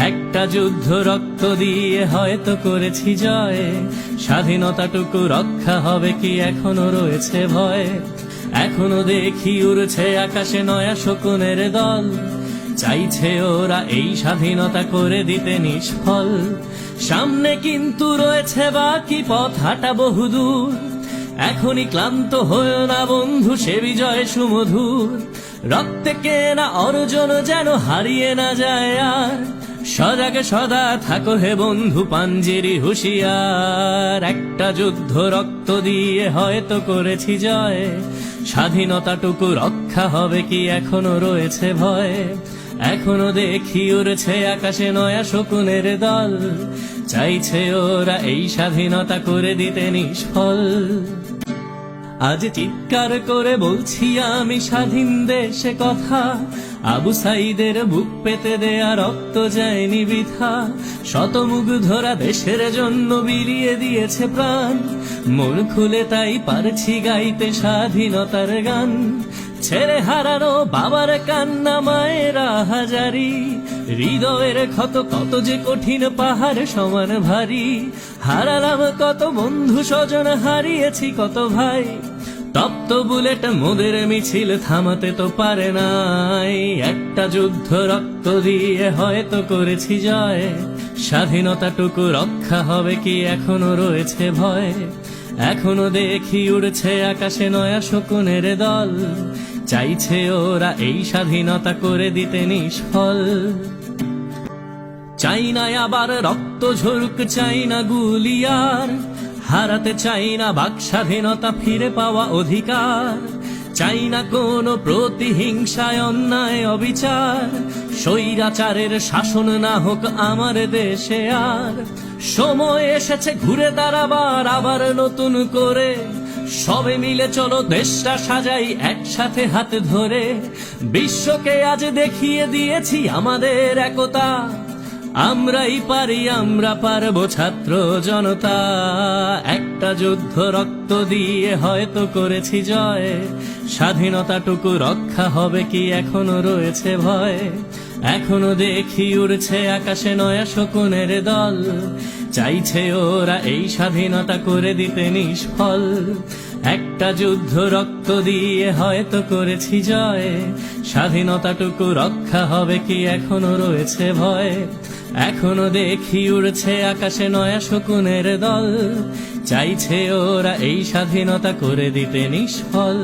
একটা যুদ্ধ রক্ত দিয়ে হয়তো করেছি জয়, স্বাধীনতাটুকু রক্ষা হবে কি এখনো রয়েছে ভয়। এখনো দেখি উড়ছে আকাশে নয়া শকুনের দল, চাইছে ওরা এই স্বাধীনতা করে দিতে নিষ্ফল। সামনে কিন্তু রয়েছে বাকি পথ হাঁটা বহুদূর, এখনই ক্লান্ত হয়েও না বন্ধু, সে বিজয় সুমধুর। রক্তে কেনা অর্জন যেন হারিয়ে না যায় আর, সজাগে সদা থাকো হে বন্ধু পাঞ্জিরি হুঁশিয়ার। একটা যুদ্ধ রক্ত দিয়ে হয়তো করেছি জয়, স্বাধীনতাটুকু রক্ষা হবে কি এখনো রয়েছে ভয়। এখনো দেখি উড়ছে আকাশে নয়া শকুনের দল, চাইছে ওরা এই স্বাধীনতা করে দিতে নিষ্ফল। আজ চিৎকার করে বলছি আমি স্বাধীন দেশে কথা, আবু সাইদের বুক পেতে দেয়া রক্ত যায়নি বৃথা। শতমুগ্ধরা দেশের জন্য বিলিয়ে দিয়েছে প্রাণ, মন খুলে তাই পারছি গাইতে স্বাধীনতার গান। ছেড়ে হারানো বাবার কান্না, মায়ের হাজারি, হৃদয়ের ক্ষত কত যে কঠিন পাহাড় সমান ভারী। হারালাম কত বন্ধু স্বজন, হারিয়েছি কত ভাই, তপ্ত বুলেট মোদের মিছিল থামাতে তো পারে নাই। একটা যুদ্ধ রক্ত দিয়ে হয়তো করেছি জয়, স্বাধীনতাটুকু রক্ষা হবে কি এখনো রয়েছে ভয়। এখনো দেখি উড়ছে আকাশে নয়া শকুনের দল, চাইছে ওরা এই স্বাধীনতা করে দিতে নিষ্ফল। চাই না আবার রক্ত ঝরুক, চাই না গুলিয়ার, হারাতে চাই না বাক স্বাধীনতা, ফিরে পাওয়া অধিকার। চাই না কোনো প্রতিহিংসায় অন্যায় অবিচার, স্বৈরাচারের শাসন না হোক আমার দেশে আর। সময় এসেছে ঘুরে দাঁড়াবার আবার নতুন করে, সবে মিলে চলো দেশটা সাজাই একসাথে হাত ধরে। বিশ্বকে আজ দেখিয়ে দিয়েছি আমাদের একতা, আমরাই পারি, আমরা পারবো ছাত্র জনতা। একটা যুদ্ধ রক্ত দিয়ে হয়তো করেছি জয়, স্বাধীনতাটুকু রক্ষা হবে কি এখনো রয়েছে ভয়। এখনো দেখি উড়ছে আকাশে নয়া শকুনের দল, চাইছে ওরা এই স্বাধীনতা করে দিতে নিষ্ফল। একটা যুদ্ধ রক্ত দিয়ে হয়তো করেছি জয়, স্বাধীনতাটুকু রক্ষা হবে কি এখনো রয়েছে ভয়। এখনো দেখি উড়ছে আকাশে নয়া শকুনের দল, চাইছে ওরা এই স্বাধীনতা করে দিতে নিষ্ফল।